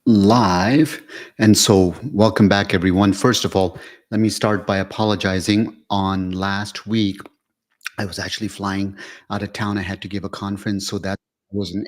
Live. And so, welcome back, everyone. First of all, let me start by apologizing. On last week, I was actually flying out of town. I had to give a conference, so that wasn't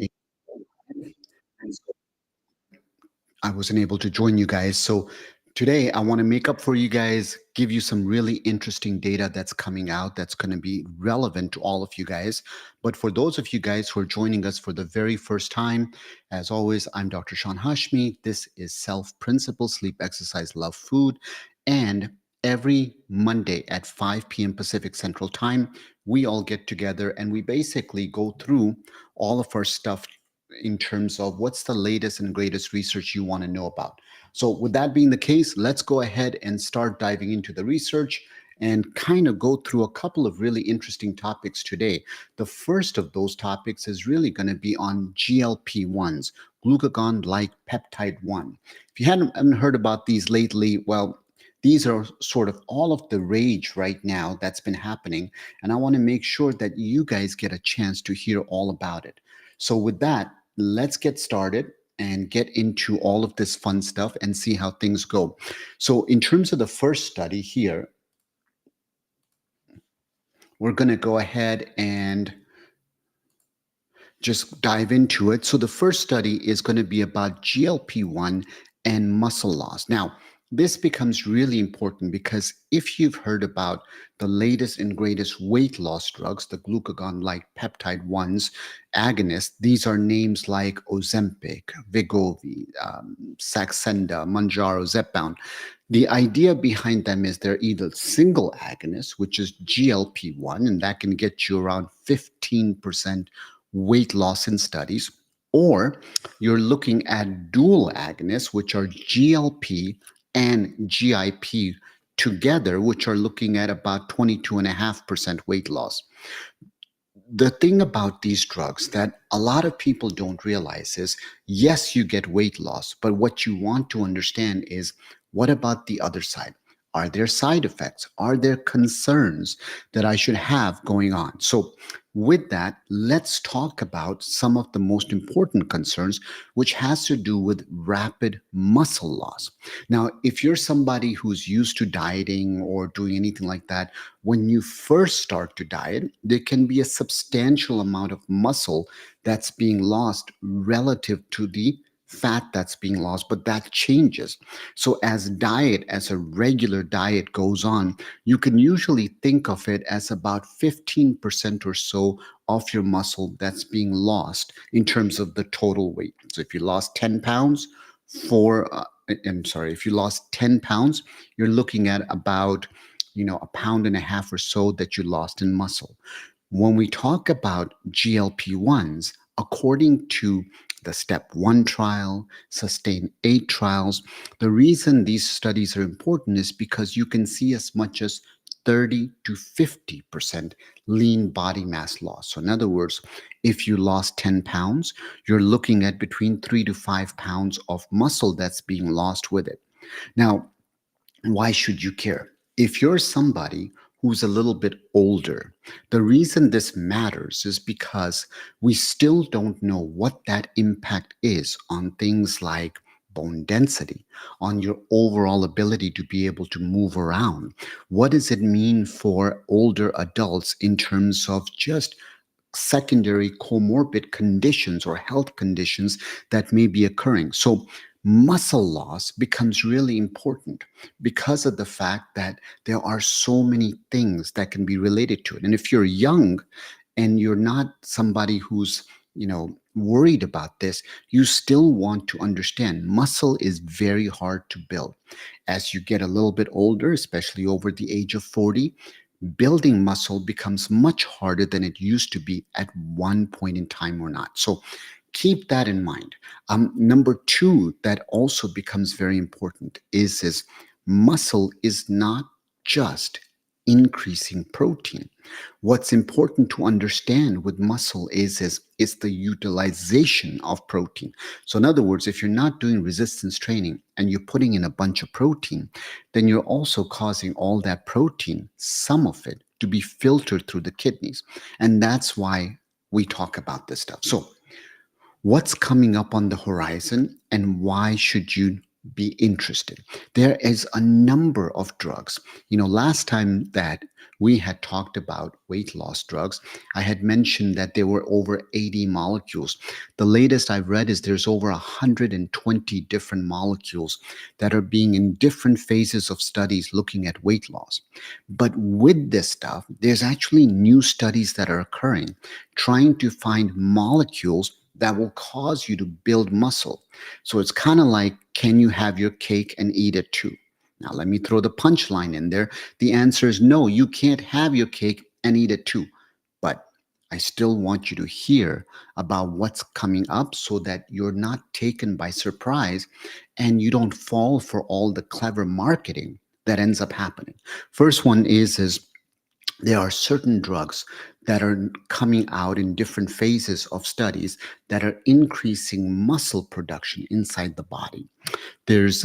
I wasn't able to join you guys. So today I want to make up for you guys, give you some really interesting data that's coming out that's going to be relevant to all of you guys. But for those of you guys who are joining us for the very first time, as always, I'm Dr. Sean Hashmi. This is Self Principle, Sleep, Exercise, Love, Food. And every Monday at 5 p.m. Pacific Central Time, we all get together and we basically go through all of our stuff in terms of what's the latest and greatest research you want to know about. So, with that being the case, let's go ahead and start diving into the research and kind of go through a couple of really interesting topics today. The first of those topics is really going to be on GLP-1s, glucagon like peptide 1. If you haven't heard about these lately, well, these are sort of all of the rage right now that's been happening. And I want to make sure that you guys get a chance to hear all about it. So, with that, let's get started and get into all of this fun stuff and see how things go. So, in terms of the first study here, we're going to go ahead and just dive into it. So, the first study is going to be about GLP-1 and muscle loss. Now, this becomes really important because if you've heard about the latest and greatest weight loss drugs, the glucagon like peptide 1s agonists, these are names like Ozempic, Wegovy, Saxenda, Mounjaro, Zepbound. The idea behind them is they're either single agonists, which is GLP-1, and that can get you around 15% weight loss in studies, or you're looking at dual agonists, which are GLP and GIP together, which are looking at about 22.5% weight loss. The thing about these drugs that a lot of people don't realize is yes, you get weight loss, but what you want to understand is what about the other side? Are there side effects? Are there concerns that I should have going on? So, with that, let's talk about some of the most important concerns, which has to do with rapid muscle loss. Now, if you're somebody who's used to dieting or doing anything like that, when you first start to diet, there can be a substantial amount of muscle that's being lost relative to the fat that's being lost, but that changes. So, as a regular diet goes on, you can usually think of it as about 15% or so of your muscle that's being lost in terms of the total weight. So, if you lost 10 pounds, if you lost 10 pounds, you're looking at about a pound and a half or so that you lost in muscle. When we talk about GLP-1s, according to the STEP 1 trial, Sustain 8 trials, the reason these studies are important is because you can see as much as 30 to 50% lean body mass loss. So, in other words, if you lost 10 pounds, you're looking at between 3 to 5 pounds of muscle that's being lost with it. Now, why should you care? If you're somebody who's a little bit older, the reason this matters is because we still don't know what that impact is on things like bone density, on your overall ability to be able to move around. What does it mean for older adults in terms of just secondary comorbid conditions or health conditions that may be occurring? So, muscle loss becomes really important because of the fact that there are so many things that can be related to it. And if you're young and you're not somebody who's, worried about this, you still want to understand muscle is very hard to build. As you get a little bit older, especially over the age of 40, building muscle becomes much harder than it used to be at one point in time or not. So keep that in mind. Number two, that also becomes very important is muscle is not just increasing protein. What's important to understand with muscle is the utilization of protein. So in other words, if you're not doing resistance training and you're putting in a bunch of protein, then you're also causing all that protein, some of it, to be filtered through the kidneys. And that's why we talk about this stuff. So What's coming up on the horizon and why should you be interested? There is a number of drugs. Last time that we had talked about weight loss drugs, I had mentioned that there were over 80 molecules. The latest I've read is there's over 120 different molecules that are being in different phases of studies looking at weight loss. But with this stuff, there's actually new studies that are occurring trying to find molecules that will cause you to build muscle. So it's kind of like, can you have your cake and eat it too? Now, let me throw the punchline in there. The answer is no, you can't have your cake and eat it too. But I still want you to hear about what's coming up so that you're not taken by surprise and you don't fall for all the clever marketing that ends up happening. First one is there are certain drugs that are coming out in different phases of studies that are increasing muscle production inside the body. There's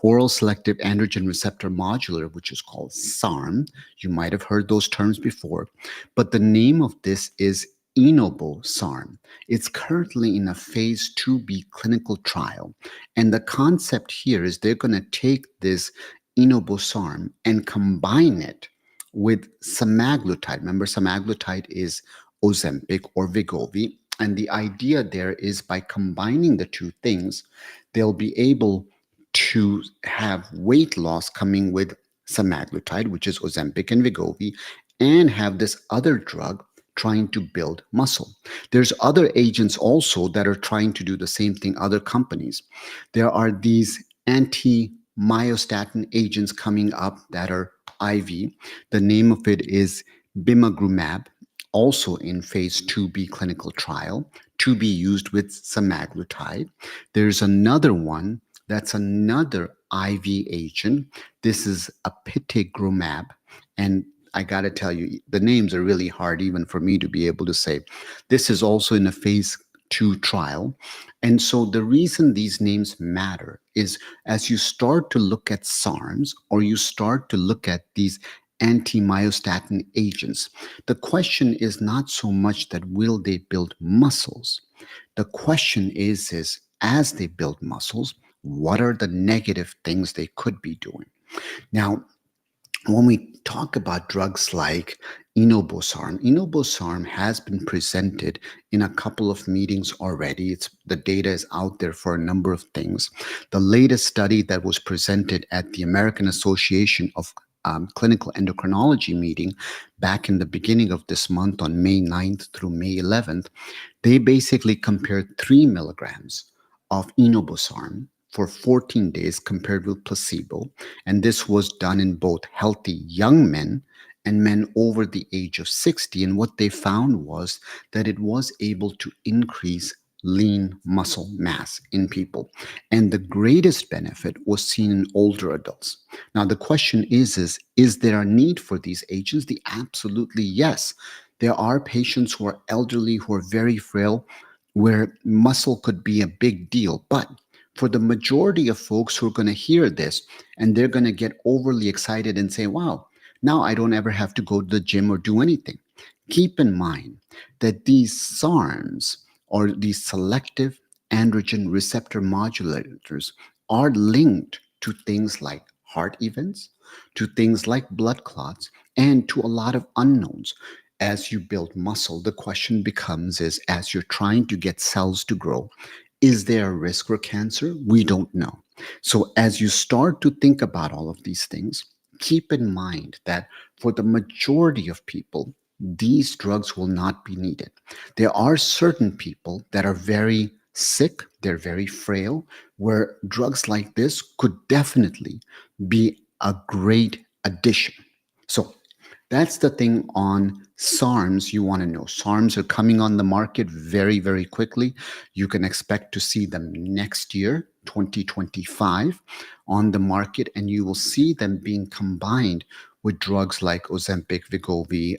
oral selective androgen receptor modulator, which is called SARM. You might have heard those terms before, but the name of this is enobosarm. It's currently in a phase 2b clinical trial. And the concept here is they're going to take this enobosarm and combine it with semaglutide. Remember, semaglutide is Ozempic or Wegovy. And the idea there is by combining the two things, they'll be able to have weight loss coming with semaglutide, which is Ozempic and Wegovy, and have this other drug trying to build muscle. There's other agents also that are trying to do the same thing, other companies. There are these anti-myostatin agents coming up that are IV. The name of it is bimagrumab, also in phase 2b clinical trial, to be used with semaglutide. There's another one that's another IV agent. This is apitegromab. And I got to tell you, the names are really hard even for me to be able to say. This is also in a phase 2 trial. And so the reason these names matter is as you start to look at SARMs or you start to look at these anti-myostatin agents, the question is not so much that will they build muscles. The question is as they build muscles, what are the negative things they could be doing? Now, when we talk about drugs like enobosarm has been presented in a couple of meetings already. The data is out there for a number of things. The latest study that was presented at the American Association of Clinical Endocrinology meeting back in the beginning of this month on May 9th through May 11th, they basically compared 3 milligrams of enobosarm for 14 days compared with placebo. And this was done in both healthy young men and men over the age of 60. And what they found was that it was able to increase lean muscle mass in people. And the greatest benefit was seen in older adults. Now, the question is there a need for these agents? The absolutely yes. There are patients who are elderly, who are very frail, where muscle could be a big deal. But for the majority of folks who are going to hear this and they're going to get overly excited and say, wow, now I don't ever have to go to the gym or do anything. Keep in mind that these SARMs or these selective androgen receptor modulators are linked to things like heart events, to things like blood clots, and to a lot of unknowns. As you build muscle, the question becomes is as you're trying to get cells to grow, is there a risk for cancer? We don't know. So, as you start to think about all of these things, keep in mind that for the majority of people, these drugs will not be needed. There are certain people that are very sick, they're very frail, where drugs like this could definitely be a great addition. So, that's the thing on SARMs you want to know. SARMs are coming on the market very, very quickly. You can expect to see them next year, 2025, on the market, and you will see them being combined with drugs like Ozempic, Wegovy,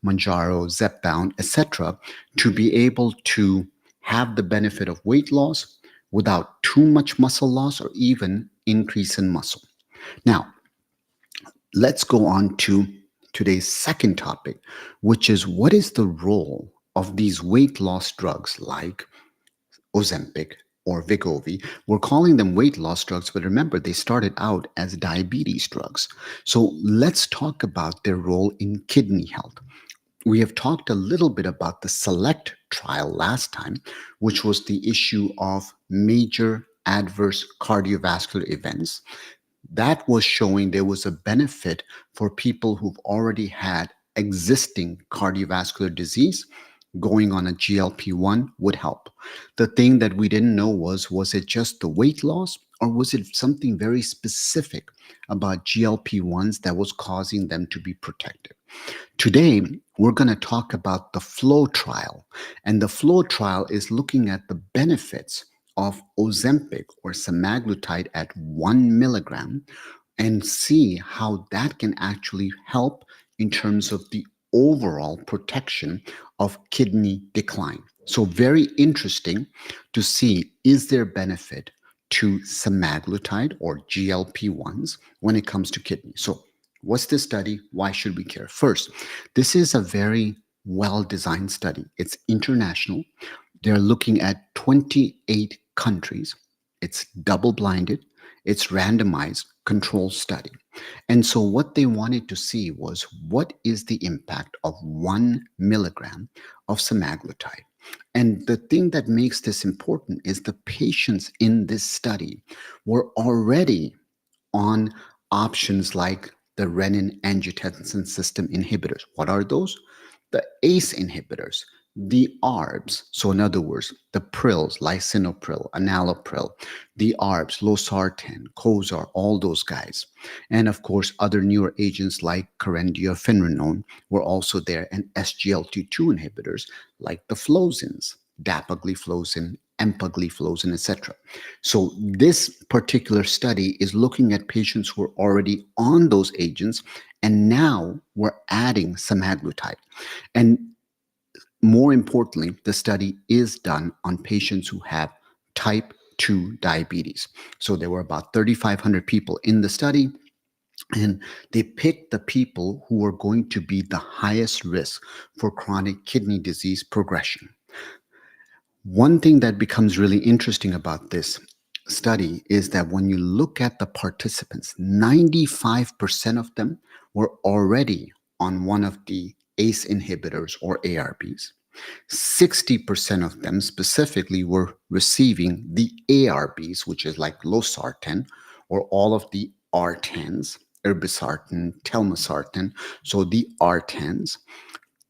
Mounjaro, Zepbound, etc., to be able to have the benefit of weight loss without too much muscle loss or even increase in muscle. Now, let's go on to today's second topic, which is what is the role of these weight loss drugs like Ozempic or Wegovy. We're calling them weight loss drugs, but remember, they started out as diabetes drugs. So let's talk about their role in kidney health. We have talked a little bit about the SELECT trial last time, which was the issue of major adverse cardiovascular events. That was showing there was a benefit for people who've already had existing cardiovascular disease. Going on a GLP-1 would help. The thing that we didn't know was it just the weight loss, or was it something very specific about GLP-1s that was causing them to be protected? Today, we're going to talk about the FLOW trial. And the FLOW trial is looking at the benefits of Ozempic or semaglutide at 1 milligram and see how that can actually help in terms of the overall protection of kidney decline. So, very interesting to see, is there benefit to semaglutide or GLP-1s when it comes to kidney? So, what's this study? Why should we care? First, this is a very well designed study. It's international. They're looking at 28 countries. It's double blinded, it's randomized control study. And so what they wanted to see was, what is the impact of 1 milligram of semaglutide? And the thing that makes this important is the patients in this study were already on options like the renin-angiotensin system inhibitors. What are those? The ACE inhibitors, the ARBs. So in other words, the prils, lisinopril, enalapril, the ARBs, losartan, Cozar, all those guys. And of course, other newer agents like corendiofinrenone were also there, and SGLT2 inhibitors like the flozins, dapagliflozin, empagliflozin, etc. So this particular study is looking at patients who are already on those agents, and now we're adding semaglutide. And more importantly, the study is done on patients who have type 2 diabetes. So there were about 3,500 people in the study, and they picked the people who were going to be the highest risk for chronic kidney disease progression. One thing that becomes really interesting about this study is that when you look at the participants, 95% of them were already on one of the ACE inhibitors or ARBs. 60% of them specifically were receiving the ARBs, which is like losartan, or all of the R10s, irbesartan, telmisartan, so the R10s.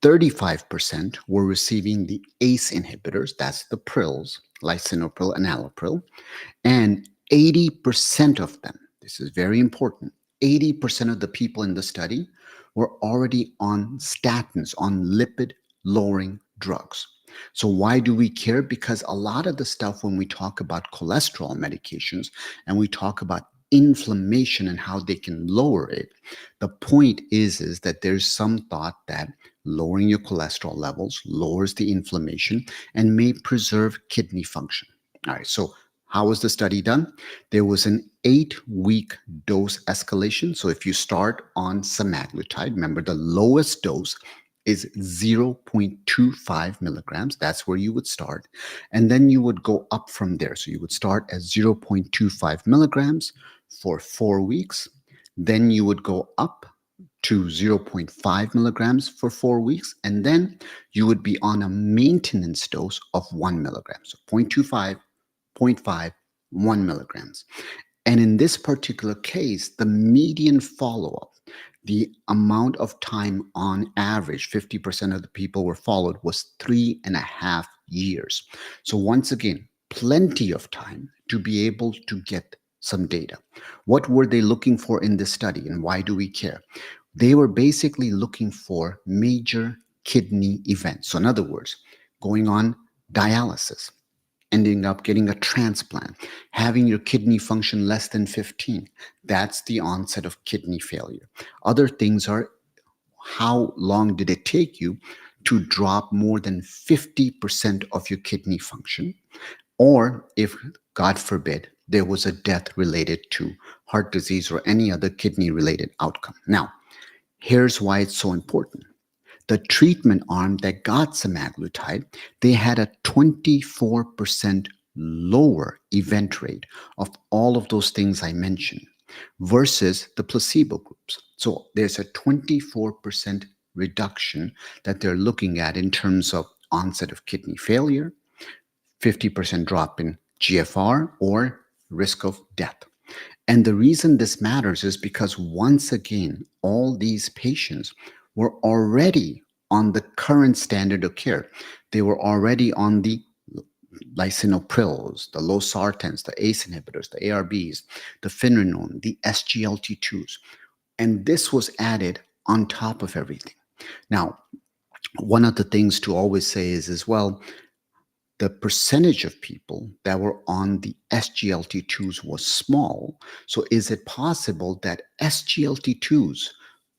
35% were receiving the ACE inhibitors, that's the prils, lisinopril, enalapril, and 80% of them, this is very important, 80% of the people in the study were already on statins, on lipid lowering drugs. So why do we care? Because a lot of the stuff when we talk about cholesterol medications and we talk about inflammation and how they can lower it, the point is that there's some thought that lowering your cholesterol levels lowers the inflammation and may preserve kidney function. All right, so how was the study done? There was an 8-week dose escalation. So if you start on semaglutide, remember the lowest dose is 0.25 milligrams. That's where you would start. And then you would go up from there. So you would start at 0.25 milligrams for 4 weeks. Then you would go up to 0.5 milligrams for 4 weeks. And then you would be on a maintenance dose of 1 milligram. So 0.25, 0.5, 1 milligrams. And in this particular case, the median follow-up, the amount of time on average, 50% of the people were followed, was 3.5 years. So once again, plenty of time to be able to get some data. What were they looking for in this study, and why do we care? They were basically looking for major kidney events. So in other words, going on dialysis, ending up getting a transplant, having your kidney function less than 15. That's the onset of kidney failure. Other things are, how long did it take you to drop more than 50% of your kidney function? Or if, God forbid, there was a death related to heart disease or any other kidney related outcome. Now, here's why it's so important. The treatment arm that got semaglutide, they had a 24% lower event rate of all of those things I mentioned versus the placebo groups. So there's a 24% reduction that they're looking at in terms of onset of kidney failure, 50% drop in GFR, or risk of death. And the reason this matters is because once again, all these patients were already on the current standard of care. They were already on the lisinoprils, the losartans, the ACE inhibitors, the ARBs, the finerenone, the SGLT2s. And this was added on top of everything. Now, one of the things to always say is as well, the percentage of people that were on the SGLT2s was small. So is it possible that SGLT2s,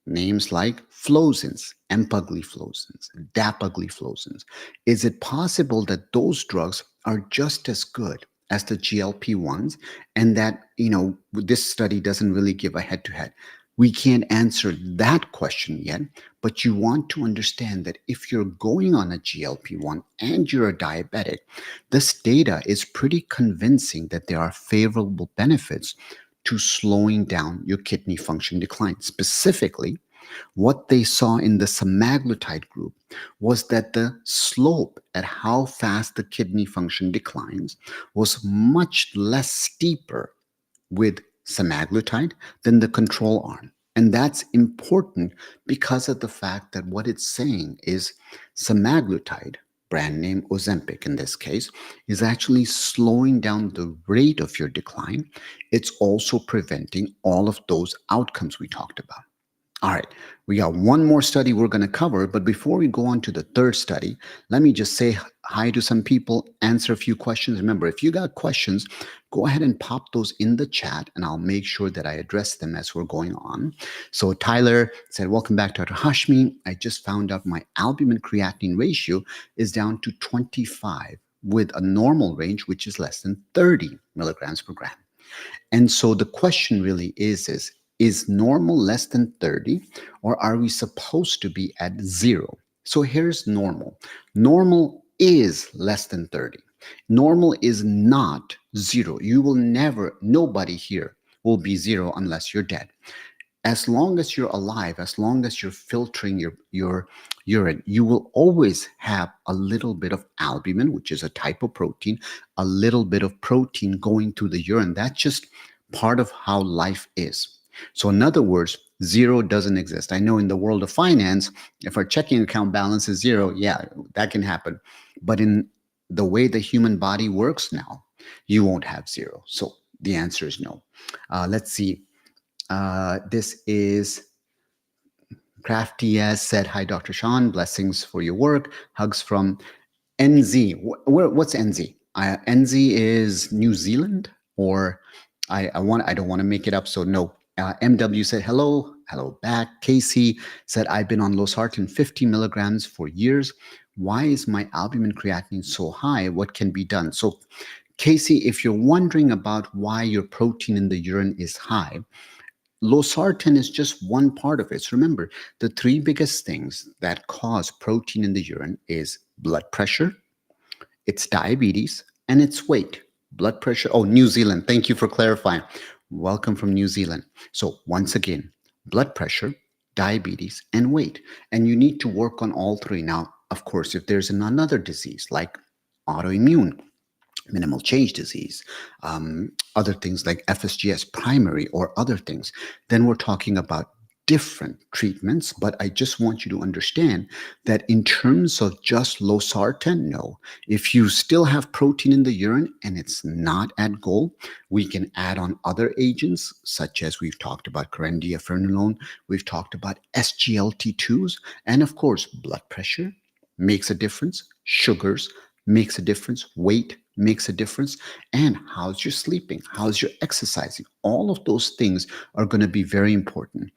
names like flozins, empagliflozins, dapagliflozins, is it possible that those drugs are just as good as the GLP-1s, and that, this study doesn't really give a head-to-head? We can't answer that question yet, but you want to understand that if you're going on a GLP-1 and you're a diabetic, this data is pretty convincing that there are favorable benefits to slowing down your kidney function decline. Specifically, what they saw in the semaglutide group was that the slope at how fast the kidney function declines was much less steeper with semaglutide than the control arm. And that's important because of the fact that what it's saying is semaglutide, brand name Ozempic in this case, is actually slowing down the rate of your decline. It's also preventing all of those outcomes we talked about. All right, we got one more study we're going to cover, but before we go on to the third study, let me just say hi to some people, answer a few questions. Remember, if you got questions, go ahead and pop those in the chat, and I'll make sure that I address them as we're going on. So Tyler said, welcome back, Dr. Hashmi. I just found out my albumin creatinine ratio is down to 25 with a normal range, which is less than 30 milligrams per gram. And so the question really is normal less than 30, or are we supposed to be at 0? So here's normal. Normal is less than 30. Normal is not 0. You will never, nobody here will be 0 unless you're dead. As long as you're alive, as long as you're filtering your urine, you will always have a little bit of albumin, which is a type of protein, a little bit of protein going through the urine. That's just part of how life is. So in other words, 0 doesn't exist. I know in the world of finance, if our checking account balance is 0, yeah, that can happen. But in the way the human body works now, you won't have 0. So the answer is no. Let's see. This is Crafty as said, hi, Dr. Sean. Blessings for your work. Hugs from NZ. What's NZ? NZ is New Zealand, or I don't want to make it up, so no. MW said hello back. Casey said, I've been on losartan 50 milligrams for years. Why is my albumin creatinine so high? What can be done? So Casey, if you're wondering about why your protein in the urine is high, losartan is just one part of it. So remember, the three biggest things that cause protein in the urine is blood pressure, it's diabetes, and it's weight. Blood pressure. Oh, New Zealand. Thank you for clarifying. Welcome from New Zealand. So once again, blood pressure, diabetes, and weight. And you need to work on all three. Now, of course, if there's another disease like autoimmune, minimal change disease, other things like FSGS primary or other things, then we're talking about different treatments. But I just want you to understand that in terms of just losartan, no. If you still have protein in the urine and it's not at goal, we can add on other agents, such as we've talked about Kerendia, Fernolone, we've talked about SGLT2s, and of course, blood pressure makes a difference, sugars makes a difference, weight makes a difference, and how's your sleeping, how's your exercising. All of those things are going to be very important.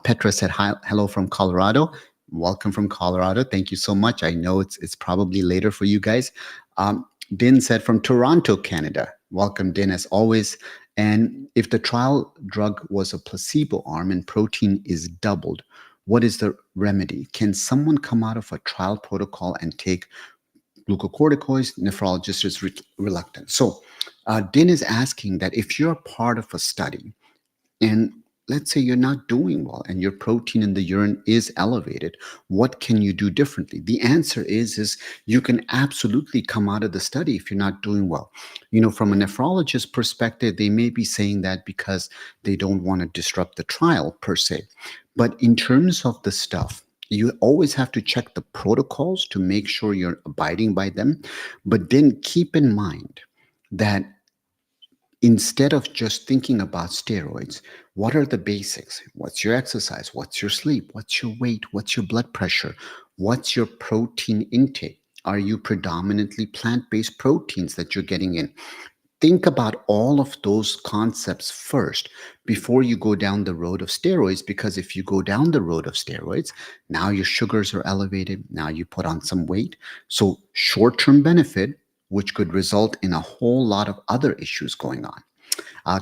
Petra said hi, hello from Colorado. Welcome from Colorado. Thank you so much. I know it's probably later for you guys. Din said from Toronto, Canada. Welcome, Din, as always. And if the trial drug was a placebo arm and protein is doubled, what is the remedy? Can someone come out of a trial protocol and take glucocorticoids, nephrologist is reluctant. So, Din is asking that if you're part of a study and let's say you're not doing well and your protein in the urine is elevated, what can you do differently? The answer is you can absolutely come out of the study if you're not doing well. From a nephrologist perspective, they may be saying that because they don't want to disrupt the trial per se. But in terms of the stuff, you always have to check the protocols to make sure you're abiding by them. But then keep in mind that instead of just thinking about steroids, what are the basics? What's your exercise? What's your sleep? What's your weight? What's your blood pressure? What's your protein intake? Are you predominantly plant based proteins that you're getting in? Think about all of those concepts first before you go down the road of steroids, because if you go down the road of steroids, now your sugars are elevated, now you put on some weight. So, short term benefit, which could result in a whole lot of other issues going on.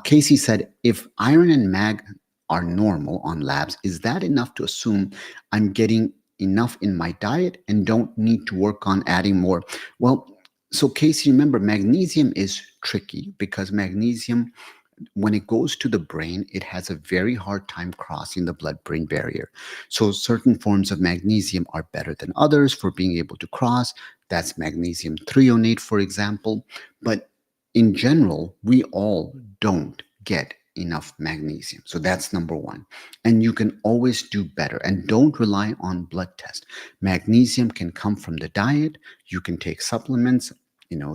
Casey said, if iron and mag are normal on labs, is that enough to assume I'm getting enough in my diet and don't need to work on adding more? Well, so Casey, remember, magnesium is tricky because magnesium, when it goes to the brain, it has a very hard time crossing the blood brain barrier. So, certain forms of magnesium are better than others for being able to cross. That's magnesium threonate, for example. But in general, we all don't get enough magnesium. So, that's number one. And you can always do better. And don't rely on blood tests. Magnesium can come from the diet, you can take supplements.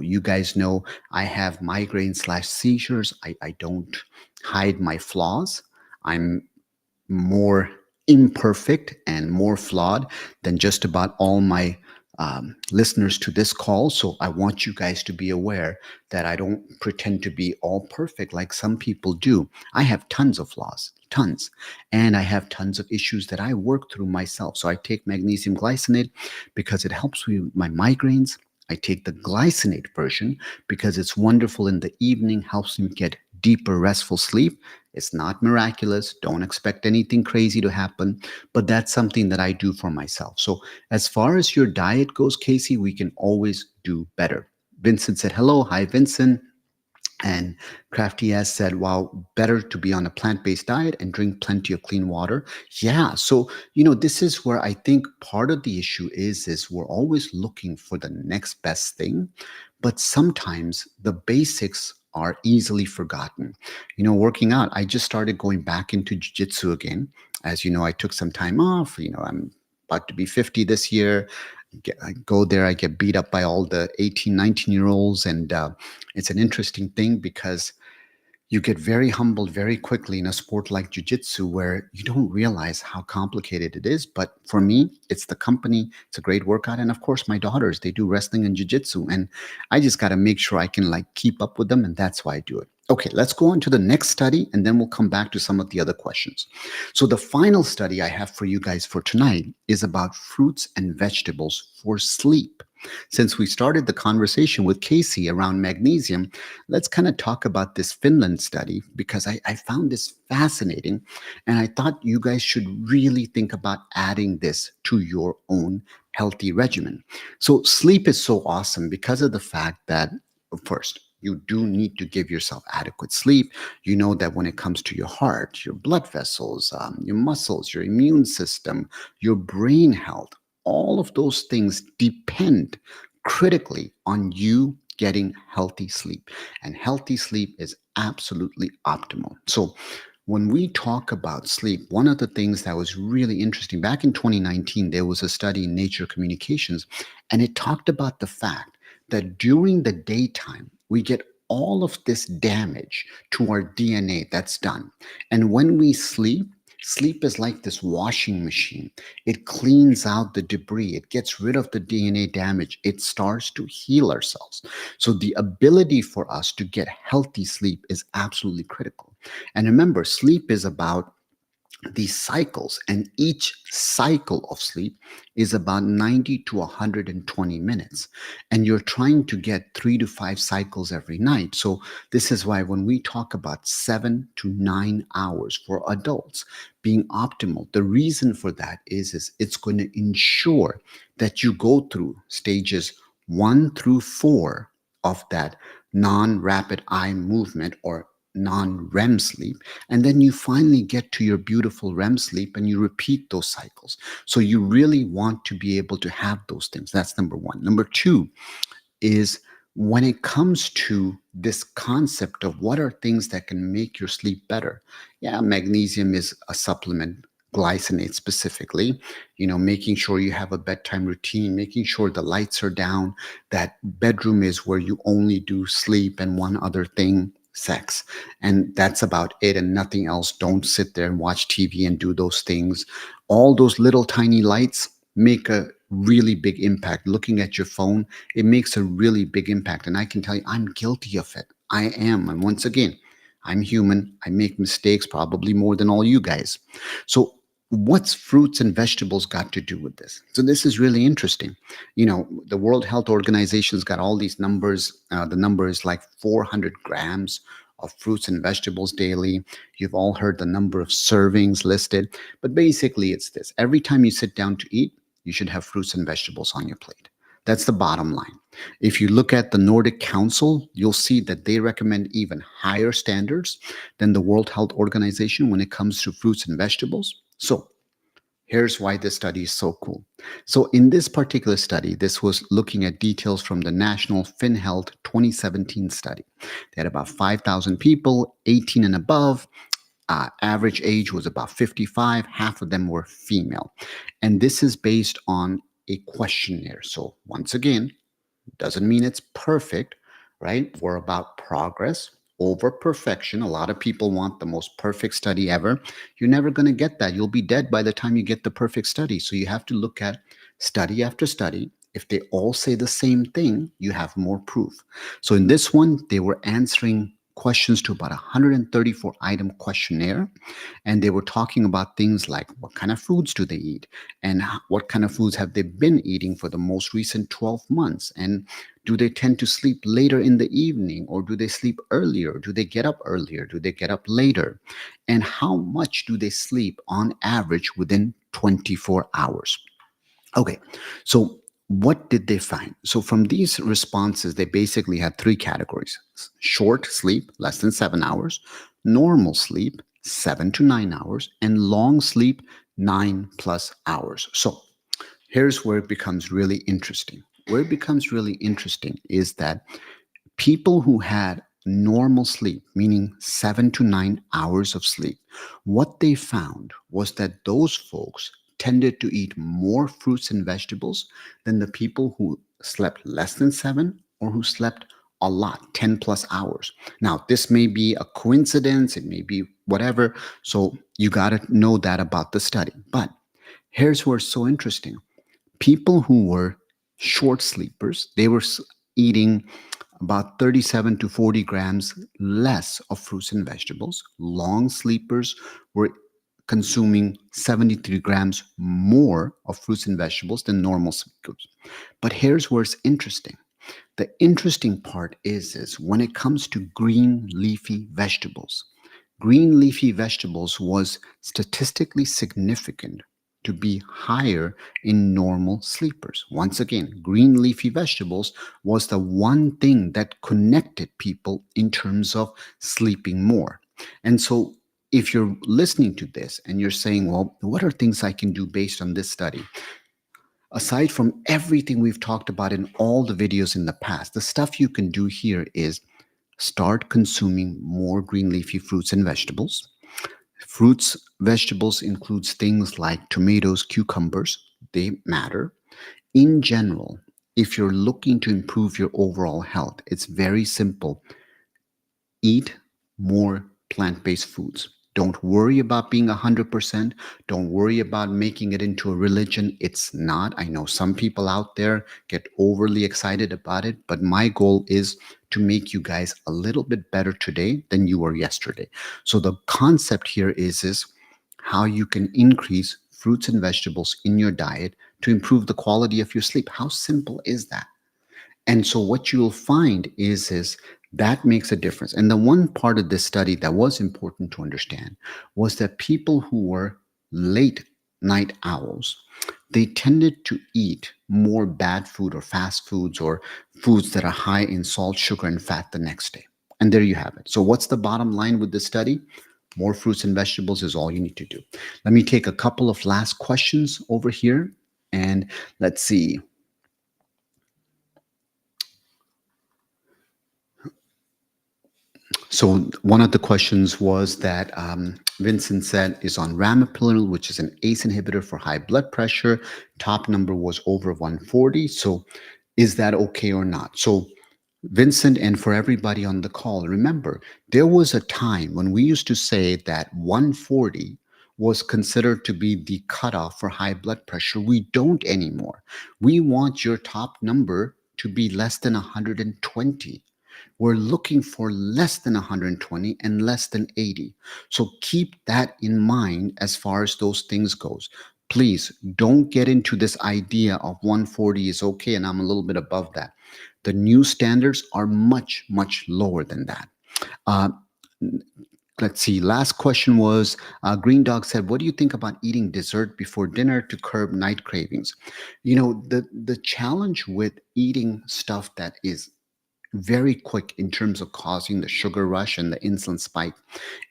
You guys know I have migraine slash seizures. I don't hide my flaws. I'm more imperfect and more flawed than just about all my listeners to this call. So I want you guys to be aware that I don't pretend to be all perfect like some people do. I have tons of flaws, tons. And I have tons of issues that I work through myself. So I take magnesium glycinate because it helps with my migraines. I take the glycinate version because it's wonderful in the evening, helps me get deeper, restful sleep. It's not miraculous. Don't expect anything crazy to happen, but that's something that I do for myself. So, as far as your diet goes, Casey, we can always do better. Vincent said, hello. Hi, Vincent. And Crafty has said, wow, better to be on a plant based diet and drink plenty of clean water. Yeah. So, this is where I think part of the issue is we're always looking for the next best thing, but sometimes the basics are easily forgotten. Working out, I just started going back into jiu-jitsu again. As you know, I took some time off. I'm about to be 50 this year. I go there, I get beat up by all the 18, 19-year-olds. And it's an interesting thing because you get very humbled very quickly in a sport like jiu-jitsu where you don't realize how complicated it is. But for me, it's the company, it's a great workout. And of course, my daughters, they do wrestling and jiu-jitsu. And I just got to make sure I can keep up with them. And that's why I do it. Okay, let's go on to the next study and then we'll come back to some of the other questions. So the final study I have for you guys for tonight is about fruits and vegetables for sleep. Since we started the conversation with Casey around magnesium, let's kind of talk about this Finland study because I found this fascinating and I thought you guys should really think about adding this to your own healthy regimen. So, sleep is so awesome because of the fact that, first, you do need to give yourself adequate sleep. You know that when it comes to your heart, your blood vessels, your muscles, your immune system, your brain health, all of those things depend critically on you getting healthy sleep. And healthy sleep is absolutely optimal. So, when we talk about sleep, one of the things that was really interesting back in 2019, there was a study in Nature Communications, and it talked about the fact that during the daytime, we get all of this damage to our DNA that's done. And when we sleep, sleep is like this washing machine. It cleans out the debris, it gets rid of the DNA damage, it starts to heal ourselves. So, the ability for us to get healthy sleep is absolutely critical. And remember, sleep is about these cycles, and each cycle of sleep is about 90 to 120 minutes. And you're trying to get 3 to 5 cycles every night. So, this is why when we talk about 7 to 9 hours for adults being optimal, the reason for that is it's going to ensure that you go through stages 1 through 4 of that non rapid eye movement or non REM sleep. And then you finally get to your beautiful REM sleep and you repeat those cycles. So you really want to be able to have those things. That's number one. Number two is when it comes to this concept of what are things that can make your sleep better. Yeah, magnesium is a supplement, glycinate specifically, making sure you have a bedtime routine, making sure the lights are down, that bedroom is where you only do sleep and one other thing, sex. And that's about it and nothing else. Don't sit there and watch TV and do those things. All those little tiny lights make a really big impact. Looking at your phone, it makes a really big impact. And I can tell you, I'm guilty of it. I am. And once again, I'm human. I make mistakes probably more than all you guys. So, what's fruits and vegetables got to do with this? So, this is really interesting. The World Health Organization's got all these numbers. The number is like 400 grams of fruits and vegetables daily. You've all heard the number of servings listed. But basically, it's this: every time you sit down to eat, you should have fruits and vegetables on your plate. That's the bottom line. If you look at the Nordic Council, you'll see that they recommend even higher standards than the World Health Organization when it comes to fruits and vegetables. So, here's why this study is so cool. So, in this particular study, this was looking at details from the National FinHealth 2017 study. They had about 5,000 people, 18 and above. Average age was about 55. Half of them were female. And this is based on a questionnaire. So, once again, doesn't mean it's perfect, right? We're about progress over perfection. A lot of people want the most perfect study ever. You're never going to get that. You'll be dead by the time you get the perfect study. So you have to look at study after study. If they all say the same thing, you have more proof. So in this one, they were answering questions to about 134 item questionnaire, and they were talking about things like what kind of foods do they eat, and what kind of foods have they been eating for the most recent 12 months, and do they tend to sleep later in the evening, or do they sleep earlier? Do they get up earlier? Do they get up later? And how much do they sleep on average within 24 hours? Okay, so what did they find? So from these responses, they basically had three categories: short sleep, less than 7 hours; normal sleep, 7 to 9 hours; and long sleep, 9 plus hours. So here's where it becomes really interesting. Where it becomes really interesting is that people who had normal sleep, meaning 7 to 9 hours of sleep, what they found was that those folks tended to eat more fruits and vegetables than the people who slept less than 7 or who slept a lot, 10 plus hours. Now, this may be a coincidence, it may be whatever. So you got to know that about the study. But here's where it's so interesting: people who were short sleepers, they were eating about 37 to 40 grams less of fruits and vegetables. Long sleepers were consuming 73 grams more of fruits and vegetables than normal sleepers. But here's where it's interesting. The interesting part is when it comes to green leafy vegetables, green leafy vegetables was statistically significant to be higher in normal sleepers. Once again, green leafy vegetables was the one thing that connected people in terms of sleeping more. And so if you're listening to this and you're saying, well, what are things I can do based on this study? Aside from everything we've talked about in all the videos in the past, the stuff you can do here is start consuming more green leafy fruits and vegetables. Fruits, vegetables includes things like tomatoes, cucumbers, they matter. In general, if you're looking to improve your overall health, it's very simple. Eat more plant-based foods. Don't worry about being 100%. Don't worry about making it into a religion. It's not. I know some people out there get overly excited about it, but my goal is to make you guys a little bit better today than you were yesterday. So the concept here is how you can increase fruits and vegetables in your diet to improve the quality of your sleep. How simple is that? And so what you'll find is that makes a difference. And the one part of this study that was important to understand was that people who were late night owls, they tended to eat more bad food or fast foods or foods that are high in salt, sugar, and fat the next day. And there you have it. So, what's the bottom line with this study? More fruits and vegetables is all you need to do. Let me take a couple of last questions over here. And let's see. So one of the questions was that Vincent said is on ramipril, which is an ACE inhibitor for high blood pressure. Top number was over 140. So is that okay or not? So Vincent, and for everybody on the call, remember, there was a time when we used to say that 140 was considered to be the cutoff for high blood pressure. We don't anymore. We want your top number to be less than 120. We're looking for less than 120 and less than 80. So keep that in mind as far as those things goes. Please don't get into this idea of 140 is okay and I'm a little bit above that. The new standards are much, much lower than that. Uh, let's see. Last question was Green Dog said, "What do you think about eating dessert before dinner to curb night cravings?" You know, the challenge with eating stuff that is very quick in terms of causing the sugar rush and the insulin spike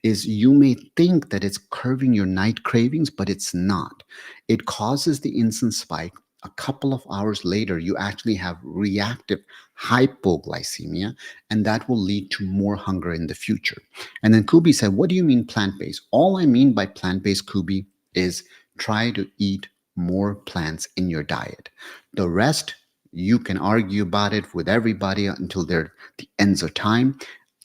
is you may think that it's curbing your night cravings, but it's not. It causes the insulin spike. A couple of hours later, you actually have reactive hypoglycemia, and that will lead to more hunger in the future. And then Kubi said, "What do you mean plant based?" All I mean by plant based, Kubi, is try to eat more plants in your diet. The rest, you can argue about it with everybody until they're the ends of time.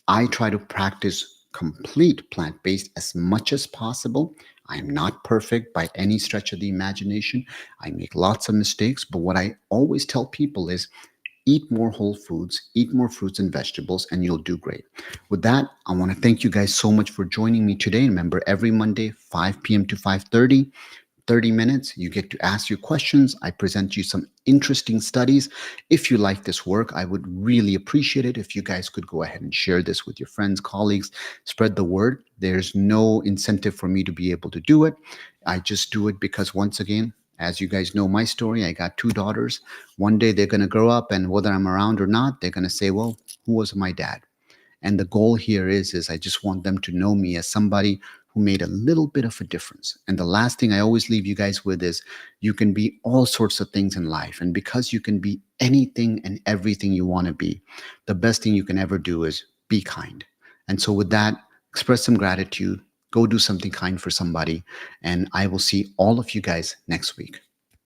I try to practice complete plant based as much as possible. I am not perfect by any stretch of the imagination. I make lots of mistakes, but what I always tell people is eat more whole foods, eat more fruits and vegetables, and you'll do great. With that, I want to thank you guys so much for joining me today. Remember, every Monday, 5 p.m. to 5:30. 30 minutes, you get to ask your questions. I present you some interesting studies. If you like this work, I would really appreciate it if you guys could go ahead and share this with your friends, colleagues, spread the word. There's no incentive for me to be able to do it. I just do it because, once again, as you guys know my story, I got two daughters. One day they're going to grow up, and whether I'm around or not, they're going to say, well, who was my dad? And the goal here is I just want them to know me as somebody who made a little bit of a difference. And the last thing I always leave you guys with is you can be all sorts of things in life. And because you can be anything and everything you want to be, the best thing you can ever do is be kind. And so with that, express some gratitude, go do something kind for somebody, and I will see all of you guys next week.